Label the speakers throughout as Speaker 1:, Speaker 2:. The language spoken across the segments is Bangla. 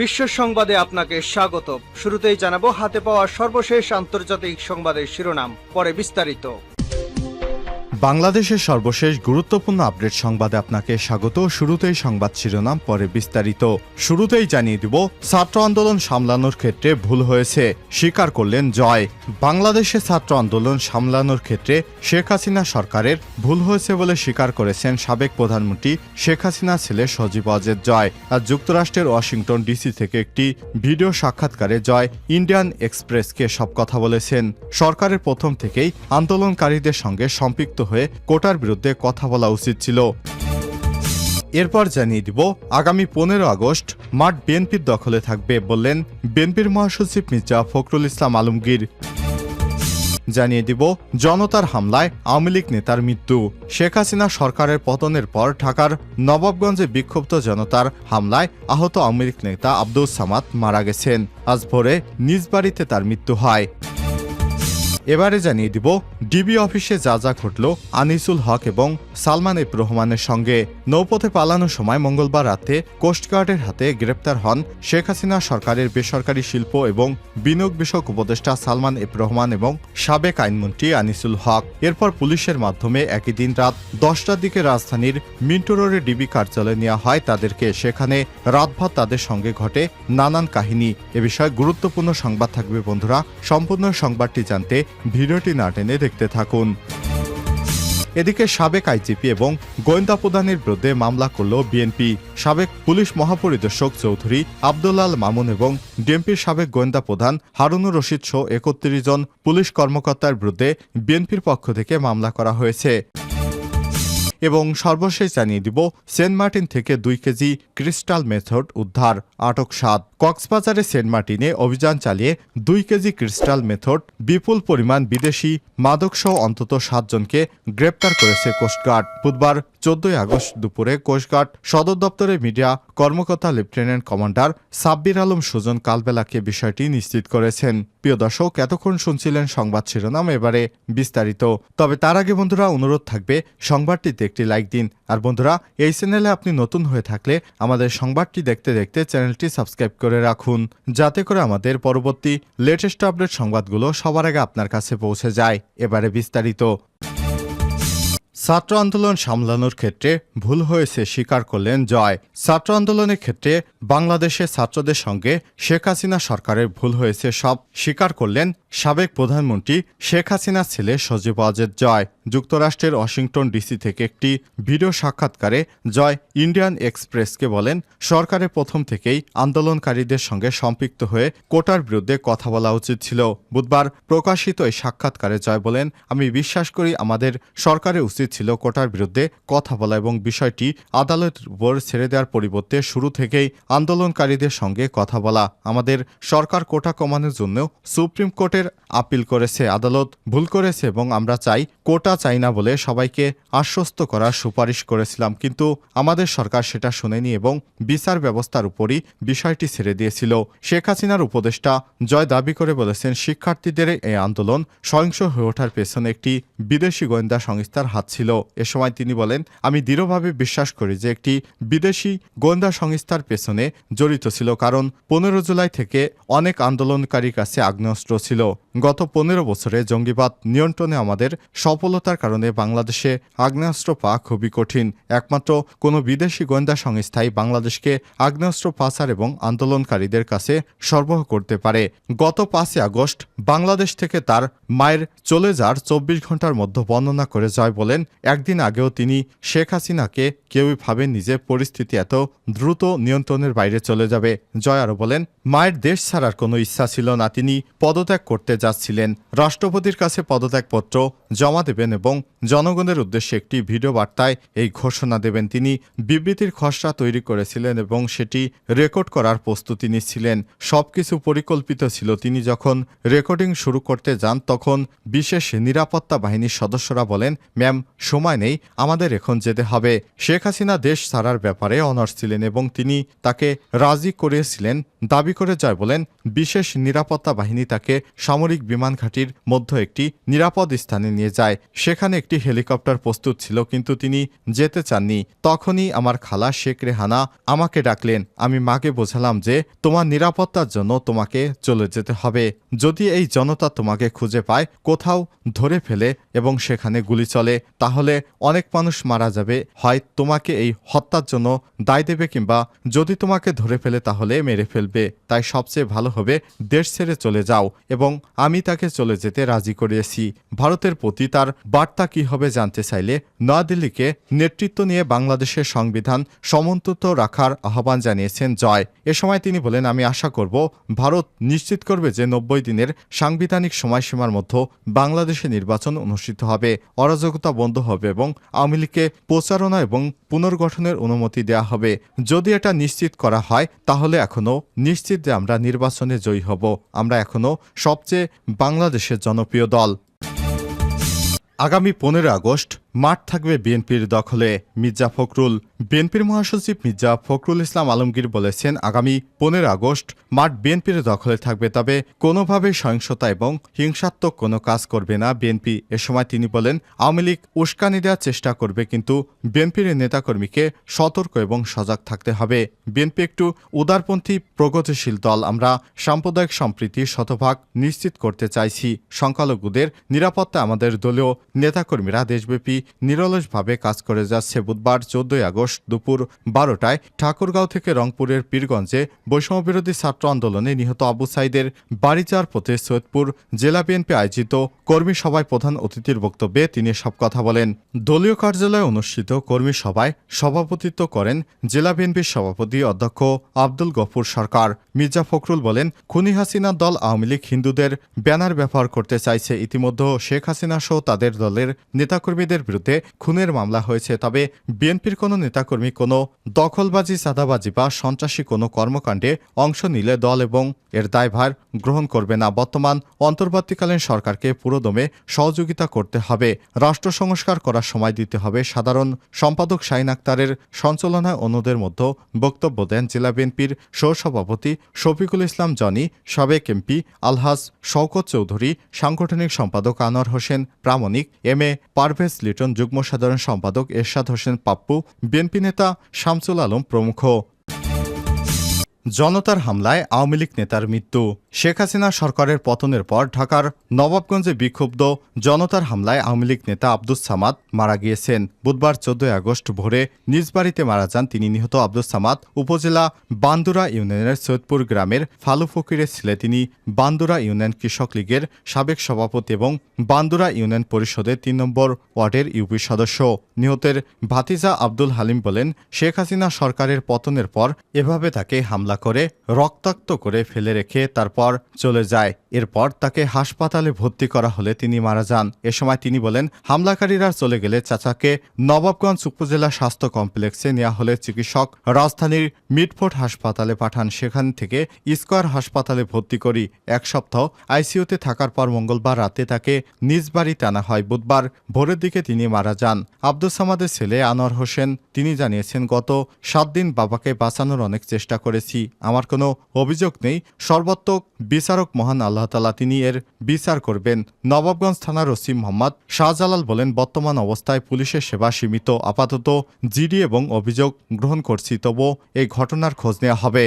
Speaker 1: বিশ্ব সংবাদে আপনাকে স্বাগত। শুরুতেই জানাবো হাতে পাওয়া সর্বশেষ আন্তর্জাতিক সংবাদের শিরোনাম, পরে বিস্তারিত।
Speaker 2: বাংলাদেশের সর্বশেষ গুরুত্বপূর্ণ আপডেট সংবাদে আপনাকে স্বাগত। শুরুতেই সংবাদ শিরোনাম, পরে বিস্তারিত। শুরুতেই জানিয়ে দিব, ছাত্র আন্দোলন সামলানোর ক্ষেত্রে ভুল হয়েছে, স্বীকার করলেন জয়। বাংলাদেশে ছাত্র আন্দোলন সামলানোর ক্ষেত্রে শেখ হাসিনা সরকারের ভুল হয়েছে বলে স্বীকার করেছেন সাবেক প্রধানমন্ত্রী শেখ হাসিনার ছেলে সজীব ওয়াজেদ জয়। আর যুক্তরাষ্ট্রের ওয়াশিংটন ডিসি থেকে একটি ভিডিও সাক্ষাৎকারে জয় ইন্ডিয়ান এক্সপ্রেসকে সব কথা বলেছেন। সরকারের প্রথম থেকেই আন্দোলনকারীদের সঙ্গে সম্পৃক্ত হয়ে কোটার বিরুদ্ধে কথা বলা উচিত ছিল। এরপর জানিয়ে দিব, আগামী 15 আগস্ট মাঠ বিএনপির দখলে থাকবে বললেন বিএনপির মহাসচিব মির্জা ফখরুল ইসলাম আলমগীর। জানিয়ে দিব, জনতার হামলায় আওয়ামী লীগ নেতার মৃত্যু। শেখ হাসিনা সরকারের পতনের পর ঢাকার নবাবগঞ্জে বিক্ষুব্ধ জনতার হামলায় আহত আওয়ামী লীগ নেতা আব্দুস সামাদ মারা গেছেন। আজ ভোরে নিজ বাড়িতে তার মৃত্যু হয়। এবারে জানিয়ে দিব, ডিবি অফিসে যা যা ঘটল আনিসুল হক এবং সালমান এফ রহমানের সঙ্গে। নৌপথে পালানোর সময় মঙ্গলবার রাতে কোস্টগার্ডের হাতে গ্রেপ্তার হন শেখ হাসিনা সরকারের বেসরকারি শিল্প এবং বিনিয়োগ বিষয়ক উপদেষ্টা সালমান এফ রহমান এবং সাবেক আইনমন্ত্রী আনিসুল হক। এরপর পুলিশের মাধ্যমে একই দিন রাত 10টার দিকে রাজধানীর মিন্টো রোডে ডিবি কার্যালয়ে নেওয়া হয় তাদেরকে। সেখানে রাতভর তাদের সঙ্গে ঘটে নানান কাহিনী। এ বিষয়ে গুরুত্বপূর্ণ সংবাদ থাকবে বন্ধুরা। সম্পূর্ণ সংবাদটি জানতে ভিডিওটি না টেনে দেখতে থাকুন। এদিকে সাবেক আইজিপি এবং গোয়েন্দা প্রধানের বিরুদ্ধে মামলা করল বিএনপি। সাবেক পুলিশ মহাপরিদর্শক চৌধুরী আব্দুল আল মামুন এবং ডিএমপির সাবেক গোয়েন্দা প্রধান হারুনুর রশিদ সহ 31 জন পুলিশ কর্মকর্তার বিরুদ্ধে বিএনপির পক্ষ থেকে মামলা করা হয়েছে। এবং সর্বশেষ জানিয়ে দিব, সেন্ট মার্টিন থেকে 2 কেজি ক্রিস্টাল মেথড উদ্ধার, আটক 7। কক্সবাজারে সেন্ট মার্টিনে অভিযান চালিয়ে 2 কেজি ক্রিস্টাল মেথড বিপুল পরিমাণ বিদেশি মাদকসহ অন্তত 7 জনকে গ্রেপ্তার করেছে কোস্টগার্ড। বুধবার 14 আগস্ট দুপুরে কোস্টগার্ড সদর দপ্তরের মিডিয়া কর্মকর্তা লেফটেন্যান্ট কমান্ডার সাব্বির আলম সুজন কালবেলাকে বিষয়টি নিশ্চিত করেছেন। প্রিয় দর্শক, এতক্ষণ শুনছিলেন সংবাদ শিরোনাম, এবারে বিস্তারিত। তবে তার আগে বন্ধুরা অনুরোধ থাকবে সংবাদটিতে একটি লাইক দিন। আর বন্ধুরা, এই চ্যানেলে আপনি নতুন হয়ে থাকলে আমাদের সংবাদটি দেখতে দেখতে চ্যানেলটি সাবস্ক্রাইব করে রাখুন, যাতে করে আমাদের পরবর্তী লেটেস্ট আপডেট সংবাদগুলো সবার আগে আপনার কাছে পৌঁছে যায়। এবারে বিস্তারিত। ছাত্র আন্দোলন সামলানোর ক্ষেত্রে ভুল হয়েছে, স্বীকার করলেন জয়। ছাত্র আন্দোলনের ক্ষেত্রে বাংলাদেশের ছাত্রদের সঙ্গে শেখ হাসিনা সরকারের ভুল হয়েছে সব স্বীকার করলেন সাবেক প্রধানমন্ত্রী শেখ হাসিনার ছেলে সজীব ওয়াজেদ জয়। যুক্তরাষ্ট্রের ওয়াশিংটন ডিসি থেকে একটি ভিডিও সাক্ষাৎকারে জয় ইন্ডিয়ান এক্সপ্রেসকে বলেন, সরকারের প্রথম থেকেই আন্দোলনকারীদের সঙ্গে সম্পৃক্ত হয়ে কোটার বিরুদ্ধে কথা বলা উচিত ছিল। বুধবার প্রকাশিত এই সাক্ষাৎকারে জয় বলেন, আমি বিশ্বাস করি আমাদের সরকারের উচিত ছিল কোটার বিরুদ্ধে কথা বলা এবং বিষয়টি আদালতের উপর ছেড়ে দেওয়ার পরিবর্তে শুরু থেকেই আন্দোলনকারীদের সঙ্গে কথা বলা। আমাদের সরকার কোটা কমানোর জন্য সুপ্রিম কোর্টের আপিল করেছে, আদালত ভুল করেছে এবং আমরা কোটা চাই না বলে সবাইকে আশ্বস্ত করার সুপারিশ করেছিলাম, কিন্তু আমাদের সরকার সেটা শোনেনি এবং বিচার ব্যবস্থার উপরই বিষয়টি ছেড়ে দিয়েছিল। শেখ হাসিনার উপদেষ্টা জয় দাবি করে বলেছেন, শিক্ষার্থীদের এই আন্দোলন সহিংস হয়ে ওঠার পেছনে একটি বিদেশি গোয়েন্দা সংস্থার হাত ছিল। এ সময় তিনি বলেন, আমি দৃঢ়ভাবে বিশ্বাস করি যে একটি বিদেশি গোয়েন্দা সংস্থার পেছনে জড়িত ছিল, কারণ 15 জুলাই থেকে অনেক আন্দোলনকারীর কাছে আগ্নেয়াস্ত্র ছিল। গত 15 বছরে জঙ্গিবাদ নিয়ন্ত্রণে আমাদের সফলতার কারণে বাংলাদেশে আগ্নেয়াস্ত্র পাওয়া খুবই কঠিন। একমাত্র কোনো বিদেশি গোয়েন্দা সংস্থাই বাংলাদেশকে আগ্নেয়াস্ত্র পাচার এবং আন্দোলনকারীদের কাছে সরবরাহ করতে পারে। গত 5 আগস্ট বাংলাদেশ থেকে তার মায়ের চলে যাওয়ার 24 ঘন্টার মধ্যে বর্ণনা করে জয় বলেন, একদিন আগেও তিনি শেখ হাসিনাকে কেউই ভাবেননি যে পরিস্থিতি এত দ্রুত নিয়ন্ত্রণের বাইরে চলে যাবে। জয় আরও বলেন, মায়ের দেশ ছাড়ার কোনো ইচ্ছা ছিল না, তিনি পদত্যাগ করতে যাচ্ছিলেন। রাষ্ট্রপতির কাছে পদত্যাগপত্র জমা দেবেন এবং জনগণের উদ্দেশ্যে একটি ভিডিও বার্তায় এই ঘোষণা দেবেন। তিনি বিবৃতির খসড়া তৈরি করেছিলেন এবং সেটি রেকর্ড করার প্রস্তুতি নিচ্ছিলেন। সবকিছু পরিকল্পিত ছিল। তিনি যখন রেকর্ডিং শুরু করতে যান তখন বিশেষ নিরাপত্তা বাহিনীর সদস্যরা বলেন, ম্যাম সময় নেই, আমাদের এখন যেতে হবে। শেখ হাসিনা দেশ ছাড়ার ব্যাপারে অনড় ছিলেন এবং তিনি তাকে রাজি করিয়েছিলেন দাবি করে জয় বলেন, বিশেষ নিরাপত্তা বাহিনী তাকে সামরিক বিমান ঘাঁটির মধ্যে একটি নিরাপদ স্থানে নিয়ে যায়। সেখানে একটি হেলিকপ্টার প্রস্তুত ছিল, কিন্তু তিনি যেতে চাননি। তখনই আমার খালা শেখ রেহানা আমাকে ডাকলেন। আমি মাকে বোঝালাম যে তোমার নিরাপত্তার জন্য তোমাকে চলে যেতে হবে। যদি এই জনতা তোমাকে খুঁজে পায়, কোথাও ধরে ফেলে এবং সেখানে গুলি চলে, তাহলে অনেক মানুষ মারা যাবে। হয় তোমাকে এই হত্যার জন্য দায় দেবে, কিংবা যদি তোমাকে ধরে ফেলে তাহলে মেরে ফেলবে। তাই সবচেয়ে ভালো হবে দেশ ছেড়ে চলে যাও। এবং আমি তাকে চলে যেতে রাজি করিয়েছি। ভারতের প্রতি তার বার্তা কি হবে জানতে চাইলে নয়াদিল্লিকে নেতৃত্ব নিয়ে বাংলাদেশের সংবিধান সমুন্নত রাখার আহ্বান জানিয়েছেন জয়। এ সময় তিনি বলেন, আমি আশা করব ভারত নিশ্চিত করবে যে 90 দিনের সাংবিধানিক সময়সীমার মধ্যে বাংলাদেশে নির্বাচন অনুষ্ঠিত হবে, অরাজকতা বন্ধ হবে এবং আওয়ামী লীগকে প্রচারণা এবং পুনর্গঠনের অনুমতি দেওয়া হবে। যদি এটা নিশ্চিত করা হয়, তাহলে এখনও নিশ্চিত যে আমরা নির্বাচনে জয়ী হব। আমরা এখনও সবচেয়ে বাংলাদেশের জনপ্রিয় দল। আগামী 15 আগস্ট মাঠ থাকবে বিএনপির দখলে, মির্জা ফখরুল। বিএনপির মহাসচিব মির্জা ফখরুল ইসলাম আলমগীর বলেছেন, আগামী 15 আগস্ট মাঠ বিএনপির দখলে থাকবে, তবে কোনোভাবে সহিংসতা এবং হিংসাত্মক কোনো কাজ করবে না বিএনপি। এ সময় তিনি বলেন, আওয়ামী লীগ উস্কানি দেওয়ার চেষ্টা করবে, কিন্তু বিএনপির নেতাকর্মীকে সতর্ক এবং সজাগ থাকতে হবে। বিএনপি একটু উদারপন্থী প্রগতিশীল দল। আমরা সাম্প্রদায়িক সম্প্রীতি শতভাগ নিশ্চিত করতে চাইছি। সংখ্যালঘুদের নিরাপত্তা আমাদের দলীয় নেতাকর্মীরা দেশব্যাপী নিরলসভাবে কাজ করে যাচ্ছে। বুধবার 14 আগস্ট দুপুর 12টায় ঠাকুরগাঁও থেকে রংপুরের পীরগঞ্জে বৈষম্যবিরোধী ছাত্র আন্দোলনে নিহত আবু সাইদের বাড়ি যাওয়ার পথে সৈয়দপুর জেলা বিএনপি আয়োজিত কর্মী সভায় প্রধান অতিথির বক্তব্যে তিনি সব কথা বলেন। দলীয় কার্যালয়ে অনুষ্ঠিত কর্মী সভায় সভাপতিত্ব করেন জেলা বিএনপির সভাপতি অধ্যক্ষ আব্দুল গফুর সরকার। মির্জা ফখরুল বলেন, খুনি হাসিনার দল আওয়ামী লীগ হিন্দুদের ব্যানার ব্যবহার করতে চাইছে। ইতিমধ্যে শেখ হাসিনা সহ তাদের দলের নেতাকর্মীদের বিরুদ্ধে খুনের মামলা হয়েছে। তবে বিএনপির কোনো নেতাকর্মী কোনো দখলবাজি, চাঁদাবাজি বা সন্ত্রাসী কোনো কর্মকাণ্ডে অংশ নিলে দল এবং এর দায়ভার গ্রহণ করবে না। বর্তমান অন্তর্বর্তীকালীন সরকারকে পুরোদমে সহযোগিতা করতে হবে। রাষ্ট্র সংস্কার করার সময় দিতে হবে। সাধারণ সম্পাদক শাহিন আক্তারের সঞ্চালনায় অন্যদের মধ্যে বক্তব্য দেন জেলা বিএনপির সহসভাপতি শফিকুল ইসলাম জনি, সাবেক এমপি আলহাজ শওকত চৌধুরী, সাংগঠনিক সম্পাদক আনোয়ার হোসেন প্রামাণিক, এম এ পারভেজ লিটন, যুগ্ম সাধারণ সম্পাদক এরশাদ হোসেন পাপ্পু, বিএনপি নেতা শামসুল আলম প্রমুখ। জনতার হামলায় আওয়ামী লীগ নেতার মৃত্যু। শেখ হাসিনা সরকারের পতনের পর ঢাকার নবাবগঞ্জে বিক্ষুব্ধ জনতার হামলায় আওয়ামী লীগ নেতা আব্দুস সামাদ মারা গিয়েছেন। বুধবার 14 আগস্ট ভোরে নিজ বাড়িতে মারা যান তিনি। নিহত আব্দুস সামাদ উপজেলা বান্দুরা ইউনিয়নের সৈয়দপুর গ্রামের ফালু ফকিরের ছেলে। তিনি বান্দুরা ইউনিয়ন কৃষক লীগের সাবেক সভাপতি এবং বান্দুরা ইউনিয়ন পরিষদের 3 নম্বর ওয়ার্ডের ইউপি সদস্য। নিহতের ভাতিজা আব্দুল হালিম বলেন, শেখ হাসিনা সরকারের পতনের পর এভাবে তাকে হামলা করে রক্তাক্ত করে ফেলে রেখে তারপর চলে যায়। এরপর তাকে হাসপাতালে ভর্তি করা হলে তিনি মারা যান। এ সময় তিনি বলেন, হামলাকারীরা চলে গেলে চাচাকে নবাবগঞ্জ উপজেলা স্বাস্থ্য কমপ্লেক্সে নেওয়া হলে চিকিৎসক রাজধানীর মিটফোর্ড হাসপাতালে পাঠান। সেখান থেকে স্কয়ার হাসপাতালে ভর্তি করি। 1 সপ্তাহ আইসিইউতে থাকার পর মঙ্গলবার রাতে তাকে নিজ বাড়িতে আনা হয়। বুধবার ভোরের দিকে তিনি মারা যান। আব্দুস সামাদের ছেলে আনোয়ার হোসেন তিনি জানিয়েছেন, গত 7 দিন বাবাকে বাঁচানোর অনেক চেষ্টা করেছি। আমার কোনো অভিযোগ নেই। সর্বাত্মক বিচারক মহান আল্লাহ তাআলা, তিনি এর বিচার করবেন। নবাবগঞ্জ থানার ওসি মোহাম্মদ শাহজালাল বলেন, বর্তমান অবস্থায় পুলিশের সেবা সীমিত। আপাতত জিডি এবং অভিযোগ গ্রহণ করছি, তবুও এই ঘটনার খোঁজ নেওয়া হবে।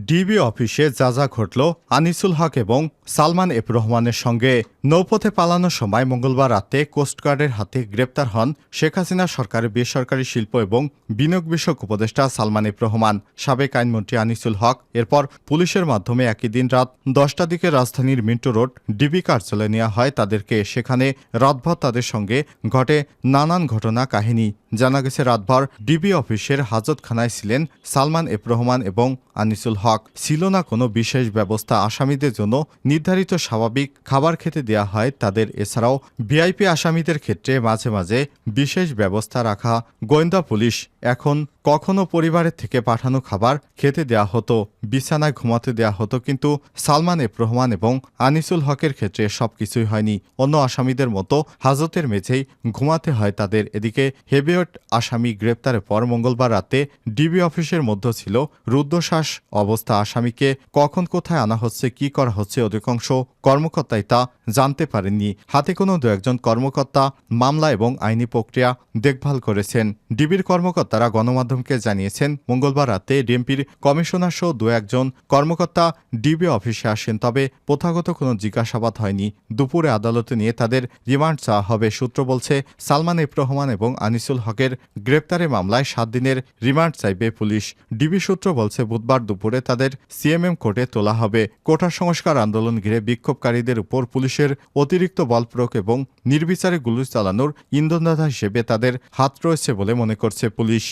Speaker 2: ডিবি অফিসে যা যা ঘটল আনিসুল হক এবং সালমান এফ রহমানের সঙ্গে। নৌপথে পালানোর সময় মঙ্গলবার রাতে কোস্টগার্ডের হাতে গ্রেপ্তার হন শেখ হাসিনা সরকারের বেসরকারি শিল্প এবং বিনিয়োগ বিষয়ক উপদেষ্টা সালমান এফ রহমান, সাবেক আইনমন্ত্রী আনিসুল হক। এরপর পুলিশের মাধ্যমে একই দিন রাত 10টার দিকে রাজধানীর মিন্টো রোড ডিবি কার্যালয়ে নেওয়া হয় তাদেরকে। সেখানে রাতভর তাদের সঙ্গে ঘটে নানান ঘটনা কাহিনী। জানা গেছে, রাতভর ডিবি অফিসের হাজতখানায় ছিলেন সালমান এফ রহমান এবং আনিসুল হক। ছিল না কোনো বিশেষ ব্যবস্থা। আসামিদের জন্য নির্ধারিত স্বাভাবিক খাবার খেতে দেওয়া হয় তাদের। এছাড়াও ভিআইপি আসামিদের ক্ষেত্রে মাঝে মাঝে বিশেষ ব্যবস্থা রাখা গোয়েন্দা পুলিশ। এখন কখনো পরিবারের থেকে পাঠানো খাবার খেতে দেওয়া হতো, বিছানায় ঘুমাতে দেওয়া হতো, কিন্তু সালমান এফ রহমান এবং আনিসুল হকের ক্ষেত্রে সবকিছুই হয়নি। অন্য আসামিদের মতো হাজতের মেঝেই ঘুমাতে হয় তাদের। এদিকে হেভিওয়েট আসামি গ্রেপ্তারের পর মঙ্গলবার রাতে ডিবি অফিসের মধ্যে ছিল রুদ্ধশ্বাস অবস্থা। অবস্থা। আসামিকে কখন কোথায় আনা হচ্ছে, কি করা হচ্ছে, অধিকাংশ কর্মকর্তাই তা জানতে পারেননি। হাতে কোনো দু একজন কর্মকর্তা মামলা এবং আইনি প্রক্রিয়া দেখভাল করেছেন। ডিবির কর্মকর্তারা গণমাধ্যমকে জানিয়েছেন, মঙ্গলবার রাতে ডিএমপির কমিশনার সহ দু একজন কর্মকর্তা ডিবি অফিসে আসেন, তবে প্রথাগত কোনো জিজ্ঞাসাবাদ হয়নি। দুপুরে আদালতে নিয়ে তাদের রিমান্ড চাওয়া হবে। সূত্র বলছে, সালমান এফ রহমান এবং আনিসুল হকের গ্রেপ্তারি মামলায় 7 দিনের রিমান্ড চাইবে পুলিশ। ডিবি সূত্র বলছে, বুধবার দুপুরে তাদের সিএমএম কোর্টে তোলা হবে। কোটা সংস্কার আন্দোলন ঘিরে বিক্ষোভকারীদের উপর পুলিশের অতিরিক্ত বল প্রয়োগ এবং নির্বিচারে গুলি চালানোর ইন্ধনদাতা হিসেবে তাদের হাত রয়েছে বলে মনে করছে পুলিশ।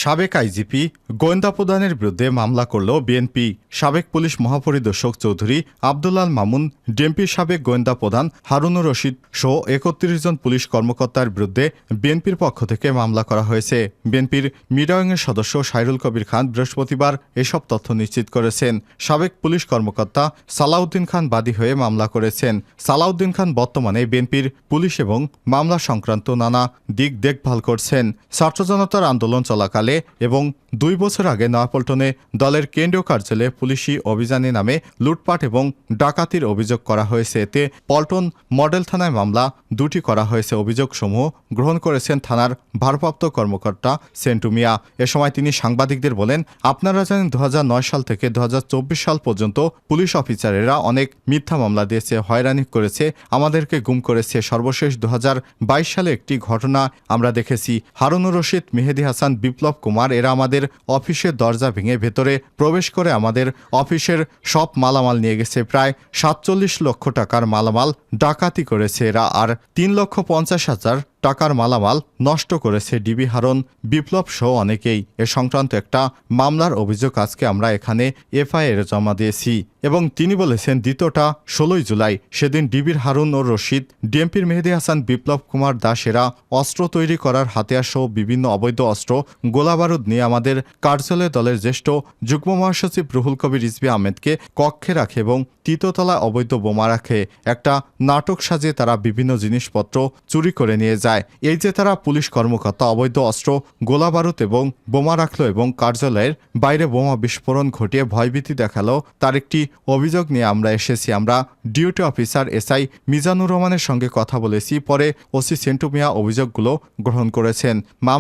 Speaker 2: সাবেক আইজিপি গোয়েন্দা প্রধানের বিরুদ্ধে মামলা করল বিএনপি। সাবেক পুলিশ মহাপরিদর্শক চৌধুরী আব্দুল্লাল মামুন, ডিএমপির সাবেক গোয়েন্দা প্রধান হারুনুর রশিদ সহ 31 জন পুলিশ কর্মকর্তার বিরুদ্ধে বিএনপির পক্ষ থেকে মামলা করা হয়েছে। বিএনপির মিডিয়া উইংয়ের সদস্য সাইরুল কবির খান বৃহস্পতিবার এসব তথ্য নিশ্চিত করেছেন। সাবেক পুলিশ কর্মকর্তা সালাউদ্দিন খান বাদী হয়ে মামলা করেছেন। সালাউদ্দিন খান বর্তমানে বিএনপির পুলিশ এবং মামলা সংক্রান্ত নানা দিক দেখভাল করছেন। ছাত্র জনতার আন্দোলন চলাকালে এবং 2 বছর আগে নয়াপল্টনে দলের কেন্দ্রীয় কার্যালয়ে পুলিশি অভিযানে নামে লুটপাট এবং ডাকাতির অভিযোগ করা হয়েছে। এতে পল্টন মডেল থানায় মামলা 2টি করা হয়েছে। অভিযোগসমূহ গ্রহণ করেছেন থানার ভারপ্রাপ্ত কর্মকর্তা সেন্টু মিয়া। এ সময় তিনি সাংবাদিকদের বলেন, আপনারা জানেন 2009 সাল থেকে 2024 সাল পর্যন্ত পুলিশ অফিসারেরা অনেক মিথ্যা মামলা দিয়েছে, হয়রানি করেছে, আমাদেরকে গুম করেছে। সর্বশেষ 2022 সালে একটি ঘটনা আমরা দেখেছি। হারুনুর রশিদ, মেহেদি হাসান, বিপ্লব কুমার এরা আমাদের অফিসের দরজা ভেঙে ভেতরে প্রবেশ করে আমাদের অফিসের সব মালামাল নিয়ে গেছে। প্রায় 47 লক্ষ টাকার মালামাল ডাকাতি করেছে এরা, আর 3,50,000 টাকার মালামাল নষ্ট করেছে ডিবি, হারুন, বিপ্লব সহ অনেকেই। এ সংক্রান্ত একটা মামলার অভিযোগ আজকে আমরা এখানে এফআইআর জমা দিয়েছি। এবং তিনি বলেছেন, দ্বিতীয়টা 16 জুলাই। সেদিন ডিবির হারুন ও রশিদ, ডিএমপির মেহেদি হাসান, বিপ্লব কুমার দাস এরা অস্ত্র তৈরি করার হাতিয়ার সহ বিভিন্ন অবৈধ অস্ত্র, গোলাবারুদ নিয়ে আমাদের কার্যালয়ে দলের জ্যেষ্ঠ যুগ্ম মহাসচিব রুহুল কবির রিজভী আহমেদকে কক্ষে রাখে এবং তৃতীয়তলায় অবৈধ বোমা রাখে। একটা নাটক সাজিয়ে তারা বিভিন্ন জিনিসপত্র চুরি করে নিয়ে যায়। এই যে তারা পুলিশ কর্মকর্তা অবৈধ অস্ত্র, গোলাবারুদ এবং বোমা রাখলো এবং কার্যালয়ের বাইরে বোমা বিস্ফোরণ ঘটিয়ে ভয়ভীতি দেখালো, তার একটি অভিযোগ নিয়ে আমরা এসেছি। আমরা ডিউটি অফিসার এসআই মিজানুর রহমানের সঙ্গে কথা বলেছি। পরে ওসি সেন্টু মিয়া অভিযোগগুলো গ্রহণ করেছেন।